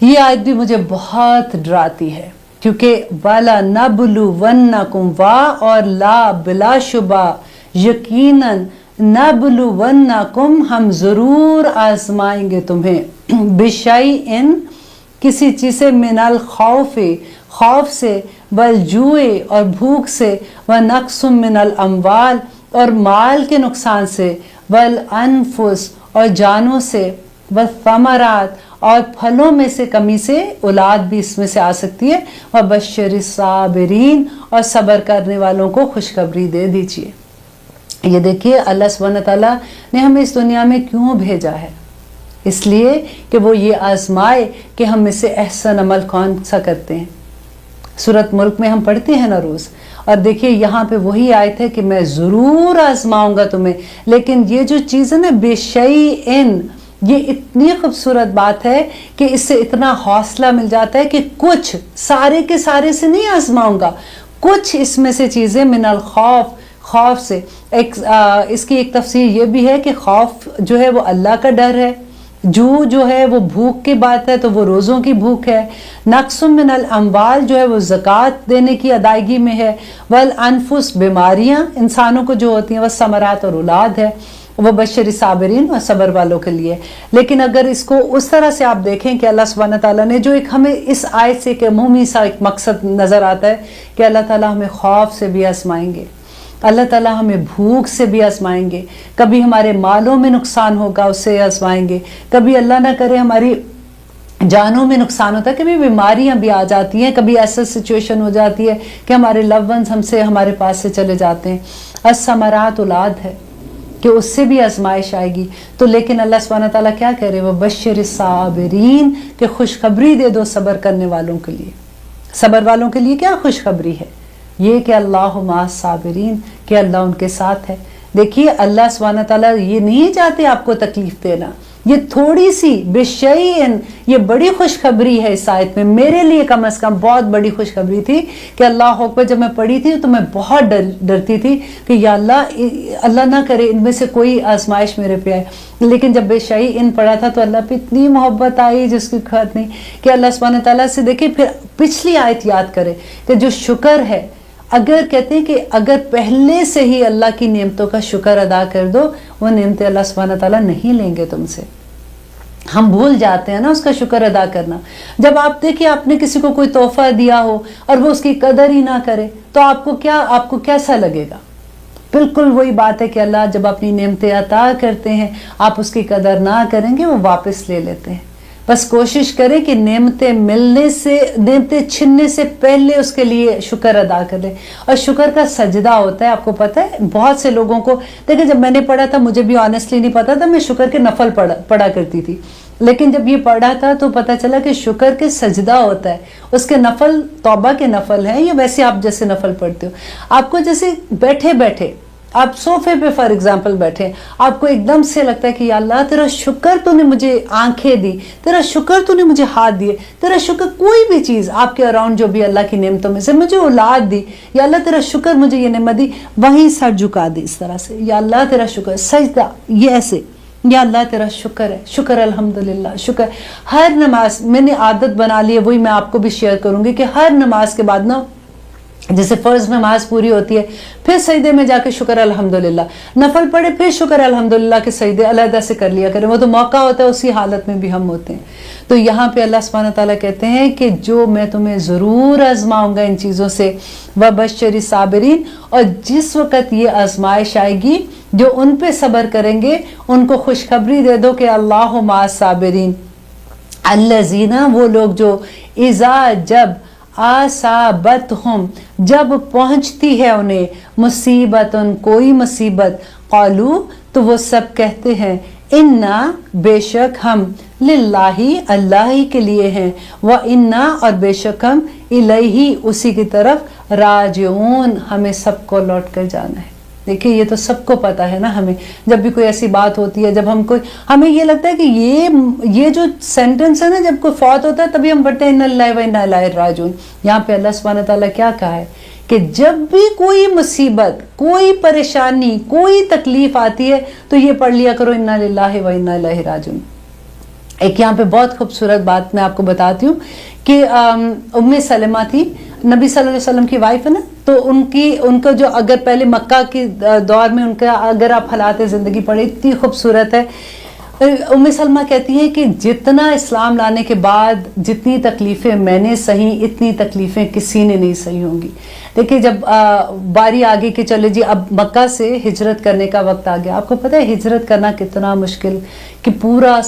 یہ آیت بھی مجھے بہت ڈراتی ہے، کیونکہ والا نبلونکم وا اور لا بلا شبہ یقیناً नबलुवन्नकुम, हम ज़रूर आजमाएंगे तुम्हें, बिशैइन, किसी चीज़ से, मिनल खौफे, खौफ से, वल जुए, और भूख से, व नक्सुम मिनल अम्वाल, और माल के नुकसान से, वल अनफुस, और जानों से, व थमरात, और फलों में से कमी से, औलाद भी इसमें से आ सकती है, व बशर साबिरीन, और सब्र करने वालों को खुशखबरी दे दीजिए। ये देखिए अल्लाह सुब्हानहू तआला ने हमें इस दुनिया में क्यों भेजा है, इसलिए कि वो ये आजमाए कि हम में से एहसन अमल कौन सा करते हैं। सूरत मुल्क में हम पढ़ते हैं ना रोज़, और देखिए यहाँ पे वही आयत है कि मैं ज़रूर आजमाऊंगा तुम्हें। लेकिन ये जो चीज़ है ना, बेशैइन, ये इतनी खूबसूरत बात है कि इससे इतना हौसला मिल जाता है कि कुछ, सारे के सारे से नहीं आजमाऊंगा, कुछ इसमें से चीज़ें, मिनल खौफ, खौफ से। इसकी एक तफसीर ये भी है कि खौफ जो है वो अल्लाह का डर है, जो है वो भूख की बात है, तो वो रोज़ों की भूख है। नक्सुम मिनल अम्वाल जो है वो ज़कात देने की अदायगी में है। वल अनफुस, बीमारियाँ इंसानों को जो होती हैं, वह समरात और औलाद है। वो बशर साबिरीन, और सब्र वालों के लिए। लेकिन अगर इसको उस तरह से आप देखें कि अल्लाह सुब्हानहू तआला ने जो एक हमें इस आयत से एक अमूमी सा एक मकसद नज़र आता है कि अल्लाह ताला हमें खौफ से भी आजमाएंगे, अल्लाह ताला हमें भूख से भी आजमाएंगे, कभी हमारे मालों में नुकसान होगा उससे आजमाएंगे, कभी अल्लाह ना करे हमारी जानों में नुकसान होता है, कभी बीमारियां भी आ जाती हैं, कभी ऐसा सिचुएशन हो जाती है कि हमारे लव वंस हमसे, हमारे पास से चले जाते हैं। असमरात, औलाद है कि उससे भी आजमाइश आएगी। तो लेकिन अल्लाह सुब्हानहू तआला क्या कह रहे हैं, वो बशर साबिरीन, कि खुशखबरी दे दो सब्र करने वालों के लिए। सब्र वालों के लिए क्या खुशखबरी है, ये कि अल्लाह मा साबिरीन, कि अल्लाह उनके साथ है। देखिए अल्लाह सुब्हानहू तआला ये नहीं चाहते आपको तकलीफ देना, ये थोड़ी सी बेशैइन, ये बड़ी खुशखबरी है इस आयत में। मेरे लिए कम से कम बहुत बड़ी खुशखबरी थी कि अल्लाह अकबर जब मैं पढ़ी थी तो मैं बहुत डरती थी कि या अल्लाह ना करे इनमें से कोई आजमाइश मेरे पे आए। लेकिन जब बेशैइन पढ़ा था तो अल्लाह पे इतनी मोहब्बत आई जिसकी खैर नहीं, कि अल्लाह सुब्हानहू तआला से देखिए फिर पिछली आयत याद करें कि जो शुक्र है, अगर कहते हैं कि अगर पहले से ही अल्लाह की नेमतों का शुक्र अदा कर दो, वो नेमतें अल्लाह सुब्हानहू तआला नहीं लेंगे तुमसे। हम भूल जाते हैं ना उसका शुक्र अदा करना। जब आप देखिए आपने किसी को कोई तोहफा दिया हो और वो उसकी कदर ही ना करे तो आपको कैसा लगेगा। बिल्कुल वही बात है कि अल्लाह जब अपनी नेमतें अता करते हैं, आप उसकी कदर ना करेंगे, वो वापस ले लेते हैं। बस कोशिश करें कि नेमतें मिलने से, नेमतें छिनने से पहले उसके लिए शुक्र अदा कर लें। और शुक्र का सजदा होता है, आपको पता है, बहुत से लोगों को देखिए, जब मैंने पढ़ा था मुझे भी ऑनेस्टली नहीं पता था, मैं शुक्र के नफल पढ़ा करती थी। लेकिन जब ये पढ़ा था तो पता चला कि शुक्र के सजदा होता है, उसके नफल तौबा के नफल हैं, या वैसे आप जैसे नफल पढ़ते हो। आपको जैसे बैठे बैठे आप सोफे पे फॉर एग्जाम्पल बैठे, आपको एकदम से लगता है कि या अल्लाह तेरा शुक्र तूने मुझे आंखें दी, तेरा शुक्र तूने मुझे हाथ दिए, तेरा शुक्र कोई भी चीज़ आपके अराउंड जो भी अल्लाह की नेमतों में से, मुझे औलाद दी, या अल्लाह तेरा शुक्र मुझे ये नेमत दी, वहीं सर झुका दी इस तरह से, या अल्लाह तेरा शुक्र, सजदा ये ऐसे, या अल्लाह तेरा शुक्र है, शुक्र अल्हम्दुलिल्लाह, शुक्र। हर नमाज मैंने आदत बना ली है, वही मैं आपको भी शेयर करूँगी कि हर नमाज के बाद ना, जैसे फ़र्ज नमाज पूरी होती है फिर सजदे में जाके शुक्र अल्हम्दुलिल्लाह, नफल पढ़े फिर शुक्र अल्हम्दुलिल्लाह के सजदे अलग से कर लिया करें, वो तो मौका होता है, उसी हालत में भी हम होते हैं। तो यहाँ पे अल्लाह सुब्हानहू तआला कहते हैं कि जो मैं तुम्हें ज़रूर आजमाऊंगा इन चीज़ों से, व बशरी साबिरीन, और जिस वक़्त ये आजमाइश आएगी जो उन पे सब्र करेंगे उनको खुशखबरी दे दो कि अल्लाह मा साबिरीन, अल्लज़ीना, वो लोग जो इज़ा, जब, आसाबत हम, जब पहुँचती है उन्हें, मुसीबत, कोई मुसीबत, क़ालू, तो वो सब कहते हैं, इन्ना, बेशक हम, लिल्लाही, अल्लाह ही के लिए हैं, व इन्ना, और बेशक हम, इलैही, उसी की तरफ, राजिऊन, हमें सबको लौट कर जाना है। देखिए ये तो सबको पता है ना, हमें जब भी कोई ऐसी बात होती है, जब हमें ये लगता है कि ये जो सेंटेंस है ना, जब कोई फौत होता है तभी हम पढ़ते हैं इन्ना लिल्लाहि व इन्ना इलैहि राजिऊन। यहाँ पे अल्लाह सुब्हानहू तआला क्या कहा है कि जब भी कोई मुसीबत, कोई परेशानी, कोई तकलीफ आती है तो ये पढ़ लिया करो इन्ना लिल्लाहि व इन्ना इलैहि राजिऊन। एक यहाँ पे बहुत खूबसूरत बात मैं आपको बताती हूँ कि उम्मे सलमा थी, नबी सल्लल्लाहु अलैहि वसल्लम की वाइफ है ना, تو ان کا جو اگر پہلے مکہ کے دور میں ان کا اگر آپ حالات زندگی پڑھیں اتنی خوبصورت ہے. ام سلمہ کہتی ہیں کہ جتنا اسلام لانے کے بعد جتنی تکلیفیں میں نے سہیں اتنی تکلیفیں کسی نے نہیں سہی ہوں گی. دیکھیں جب باری آگے کہ چلے جی اب مکہ سے ہجرت کرنے کا وقت آ گیا. آپ کو پتہ ہے ہجرت کرنا کتنا مشکل کہ پورا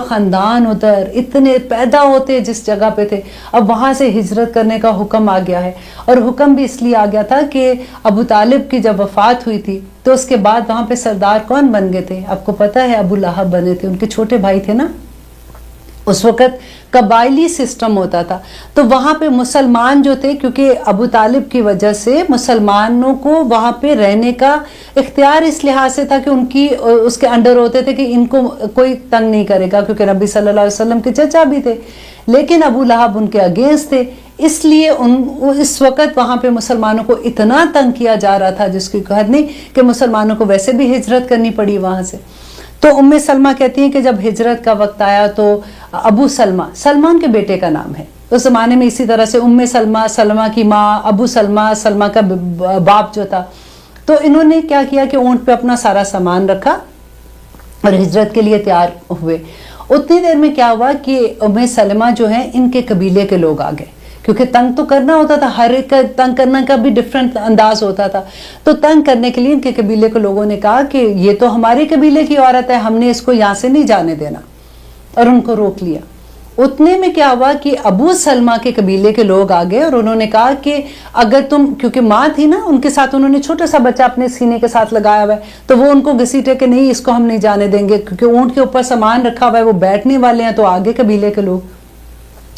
خاندان ادھر اتنے پیدا ہوتے جس جگہ پہ تھے, اب وہاں سے ہجرت کرنے کا حکم آ گیا ہے. اور حکم بھی اس لیے آ گیا تھا کہ ابو طالب کی جب وفات ہوئی تھی تو اس کے بعد وہاں پہ سردار کون بن گئے تھے؟ آپ کو پتہ ہے ابو لہب بنے تھے, ان کے چھوٹے بھائی تھے نا. اس وقت قبائلی سسٹم ہوتا تھا تو وہاں پہ مسلمان جو تھے, کیونکہ ابو طالب کی وجہ سے مسلمانوں کو وہاں پہ رہنے کا اختیار اس لحاظ سے تھا کہ اس کے انڈر ہوتے تھے کہ ان کو کوئی تنگ نہیں کرے گا, کیونکہ نبی صلی اللہ علیہ وسلم کے چچا بھی تھے. لیکن ابو لہب ان کے اگینسٹ تھے, اس لیے اس وقت وہاں پہ مسلمانوں کو اتنا تنگ کیا جا رہا تھا جس کی حد نہیں کہ مسلمانوں کو ویسے بھی ہجرت کرنی پڑی وہاں سے. تو ام سلمہ کہتی ہیں کہ جب ہجرت کا وقت آیا تو ابو سلمہ ان کے بیٹے کا نام ہے. اس زمانے میں اسی طرح سے ام سلمہ, سلمہ کی ماں, ابو سلمہ کا باپ جو تھا. تو انہوں نے کیا کیا کہ اونٹ پہ اپنا سارا سامان رکھا اور ہجرت کے لیے تیار ہوئے. اتنی دیر میں کیا ہوا کہ ام سلمہ جو ہیں ان کے قبیلے کے لوگ آ گئے, کیونکہ تنگ تو کرنا ہوتا تھا, ہر ایک کا تنگ کرنے کا بھی ڈیفرنٹ انداز ہوتا تھا. تو تنگ کرنے کے لیے ان کے قبیلے کے لوگوں نے کہا کہ یہ تو ہمارے قبیلے کی عورت ہے, ہم نے اس کو یہاں سے نہیں جانے دینا, اور ان کو روک لیا. اتنے میں کیا ہوا کہ ابو سلمہ کے قبیلے کے لوگ آ گئے اور انہوں نے کہا کہ اگر تم, کیونکہ ماں تھی نا ان کے ساتھ, انہوں نے چھوٹا سا بچہ اپنے سینے کے ساتھ لگایا ہوا ہے, تو وہ ان کو گھسیٹے کہ نہیں اس کو ہم نہیں جانے دیں گے, کیونکہ اونٹ کے اوپر سامان رکھا ہوا ہے, وہ بیٹھنے والے ہیں. تو آگے قبیلے کے لوگ,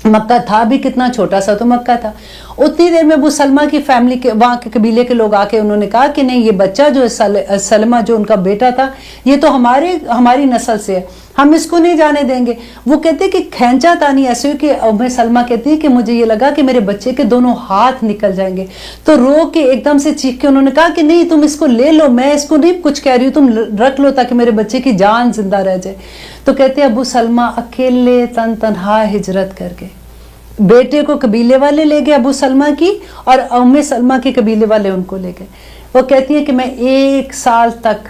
مکہ تھا بھی کتنا چھوٹا سا تو مکہ تھا. اتنی دیر میں ابو سلمہ کی فیملی کے وہاں کے قبیلے کے لوگ آ کے انہوں نے کہا کہ نہیں, یہ بچہ جو سلمہ جو ان کا بیٹا تھا یہ تو ہماری نسل سے ہے, ہم اس کو نہیں جانے دیں گے. وہ کہتے کہ کھینچا تانی ایسے کہ ام سلمہ کہتی ہے کہ مجھے یہ لگا کہ میرے بچے کے دونوں ہاتھ نکل جائیں گے. تو رو کے ایک دم سے چیخ کے انہوں نے کہا کہ نہیں تم اس کو لے لو, میں اس کو نہیں کچھ کہہ رہی ہوں, تم رکھ لو تاکہ میرے بچے کی جان زندہ رہ جائے. تو کہتے ابو سلمہ اکیلے تنہا ہجرت کر کے بیٹے کو قبیلے والے لے گئے ابو سلمہ کی, اور ام سلمہ کے قبیلے والے ان کو لے گئے. وہ کہتی ہے کہ میں 1 سال تک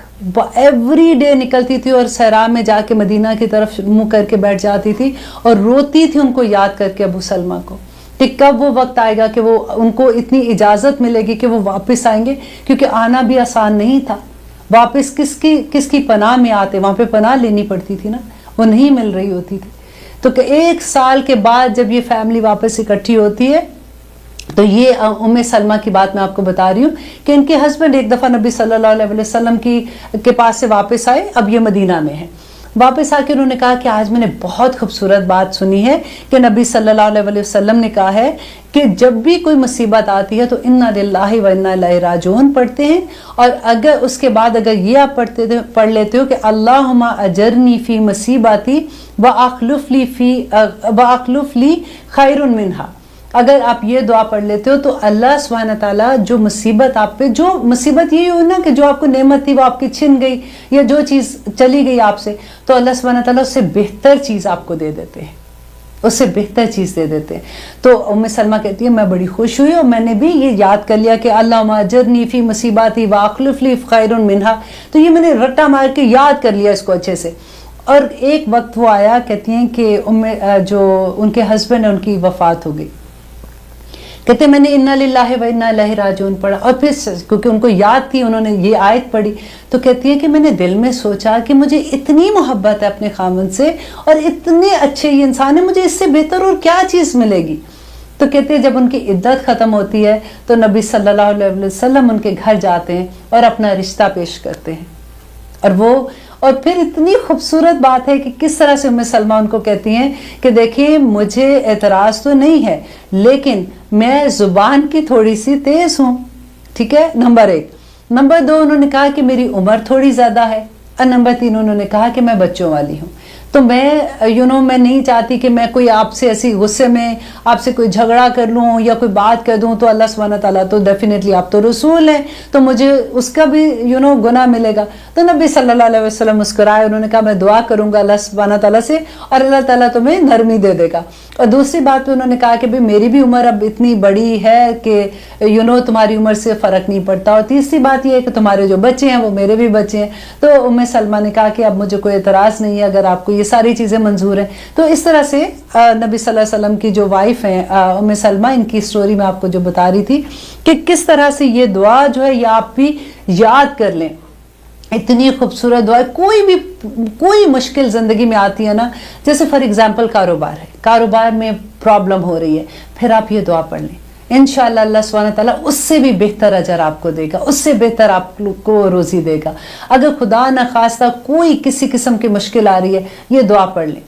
ایوری ڈے نکلتی تھی اور صحرا میں جا کے مدینہ کی طرف منہ کر کے بیٹھ جاتی تھی اور روتی تھی ان کو یاد کر کے ابو سلمہ کو, کہ کب وہ وقت آئے گا کہ وہ ان کو اتنی اجازت ملے گی کہ وہ واپس آئیں گے, کیونکہ آنا بھی آسان نہیں تھا. واپس کس کی پناہ میں آتے, وہاں پہ پناہ لینی پڑتی تھی نا, وہ نہیں مل رہی ہوتی تھی. تو کہ 1 سال کے بعد جب یہ فیملی واپس اکٹھی ہوتی ہے, تو یہ ام سلمہ کی بات میں آپ کو بتا رہی ہوں کہ ان کے ہسبینڈ ایک دفعہ نبی صلی اللہ علیہ وسلم کے پاس سے واپس آئے, اب یہ مدینہ میں ہیں. واپس آ کے انہوں نے کہا کہ آج میں نے بہت خوبصورت بات سنی ہے کہ نبی صلی اللہ علیہ وسلم نے کہا ہے کہ جب بھی کوئی مصیبت آتی ہے تو انا للہ و انا الیہ راجعون پڑھتے ہیں, اور اگر اس کے بعد اگر یہ آپ پڑھ لیتے ہو کہ اللہم اجرنی فی مصیبتی واخلف لی خیر منہا, اگر آپ یہ دعا پڑھ لیتے ہو تو اللہ سبحانہ تعالیٰ جو مصیبت آپ پہ, جو مصیبت یہی ہوئی نا کہ جو آپ کو نعمت تھی وہ آپ کی چھن گئی یا جو چیز چلی گئی آپ سے, تو اللہ سبحانہ تعالیٰ اس سے بہتر چیز آپ کو دے دیتے ہیں, اس سے بہتر چیز دے دیتے ہیں. تو ام سلمہ کہتی ہے میں بڑی خوش ہوئی اور میں نے بھی یہ یاد کر لیا کہ اللہم اجرنی فی مصیباتی واخلف لی خیر منہا, تو یہ میں نے رٹا مار کے یاد کر لیا اس کو اچھے سے. اور ایک وقت وہ آیا, کہتی ہیں کہ جو ان کے ہسبینڈ ہیں ان کی وفات ہو گئی. کہتے میں نے انا للہ و انا الیہ راجعون پڑھا, اور پھر کیونکہ ان کو یاد تھی انہوں نے یہ آیت پڑھی, تو کہتی ہے کہ میں نے دل میں سوچا کہ مجھے اتنی محبت ہے اپنے خامن سے اور اتنے اچھے یہ انسان ہے, مجھے اس سے بہتر اور کیا چیز ملے گی. تو کہتے ہیں جب ان کی عدت ختم ہوتی ہے تو نبی صلی اللہ علیہ وسلم ان کے گھر جاتے ہیں اور اپنا رشتہ پیش کرتے ہیں. اور پھر اتنی خوبصورت بات ہے کہ کس طرح سے ام سلمہ ان کو کہتی ہیں کہ دیکھیں مجھے اعتراض تو نہیں ہے, لیکن میں زبان کی تھوڑی سی تیز ہوں, ٹھیک ہے, نمبر 1. نمبر 2 انہوں نے کہا کہ میری عمر تھوڑی زیادہ ہے, اور نمبر 3 انہوں نے کہا کہ میں بچوں والی ہوں. تو میں میں نہیں چاہتی کہ میں کوئی آپ سے ایسی غصے میں آپ سے کوئی جھگڑا کر لوں یا کوئی بات کر دوں تو اللہ سبحانہ تعالیٰ تو ڈیفینیٹلی آپ تو رسول ہیں تو مجھے اس کا بھی گناہ ملے گا. تو نبی صلی اللہ علیہ وسلم مسکرائے, انہوں نے کہا میں دعا کروں گا اللہ سبحانہ تعالیٰ سے اور اللہ تعالیٰ تمہیں نرمی دے دے گا. اور دوسری بات پہ انہوں نے کہا کہ بھئی میری بھی عمر اب اتنی بڑی ہے کہ تمہاری عمر سے فرق نہیں پڑتا. اور تیسری بات یہ ہے کہ تمہارے جو بچے ہیں وہ میرے بھی بچے ہیں. تو ام سلمہ نے کہا کہ اب مجھے کوئی اعتراض نہیں ہے اگر آپ کو یہ ساری چیزیں منظور ہیں. تو اس طرح سے نبی صلی اللہ علیہ وسلم کی جو وائف ہیں ام سلمہ, ان کی سٹوری میں آپ کو جو بتا رہی تھی کہ کس طرح سے یہ دعا جو ہے یہ آپ بھی یاد کر لیں. اتنی خوبصورت دعا ہے. کوئی مشکل زندگی میں آتی ہے نا, جیسے فار ایگزامپل کاروبار ہے, کاروبار میں پرابلم ہو رہی ہے, پھر آپ یہ دعا پڑھ لیں, انشاءاللہ اللہ سبحانہ تعالیٰ اس سے بھی بہتر اجر آپ کو دے گا, اس سے بہتر آپ کو روزی دے گا. اگر خدا نہ خواستہ کوئی کسی قسم کی مشکل آ رہی ہے, یہ دعا پڑھ لیں.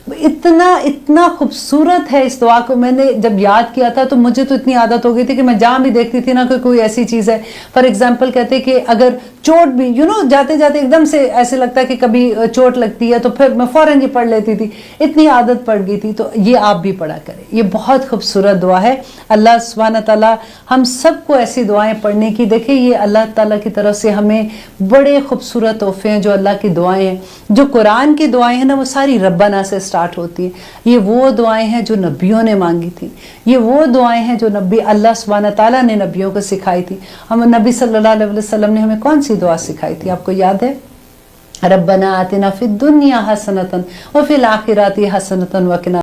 اتنا خوبصورت ہے اس دعا کو. میں نے جب یاد کیا تھا تو مجھے تو اتنی عادت ہو گئی تھی کہ میں جہاں بھی دیکھتی تھی نا کہ کوئی ایسی چیز ہے, فار ایگزامپل کہتے کہ اگر چوٹ بھی جاتے جاتے ایک دم سے ایسے لگتا ہے کہ کبھی چوٹ لگتی ہے تو پھر میں فوراً یہ پڑھ لیتی تھی, اتنی عادت پڑ گئی تھی. تو یہ آپ بھی پڑھا کریں, یہ بہت خوبصورت دعا ہے. اللہ سبحانہ تعالیٰ ہم سب کو ایسی دعائیں پڑھنے کی, دیکھیں یہ اللہ تعالیٰ کی طرف سے ہمیں بڑے خوبصورت تحفے ہیں جو اللہ کی دعائیں ہیں. جو قرآن کی دعائیں ہیں نا وہ ساری ربنا سے سٹارٹ ہوتی ہیں. یہ وہ دعائیں ہیں جو نبیوں نے مانگی تھی, یہ وہ دعائیں ہیں جو اللہ سبحانہ تعالیٰ نے نبیوں کو سکھائی تھی. ہم نبی صلی اللہ علیہ وسلم نے ہمیں کون سی دعا سکھائی تھی, آپ کو یاد ہے؟ ربنا آتنا فی الدنیا حسنۃ وفی الآخرۃ حسنۃ وقنا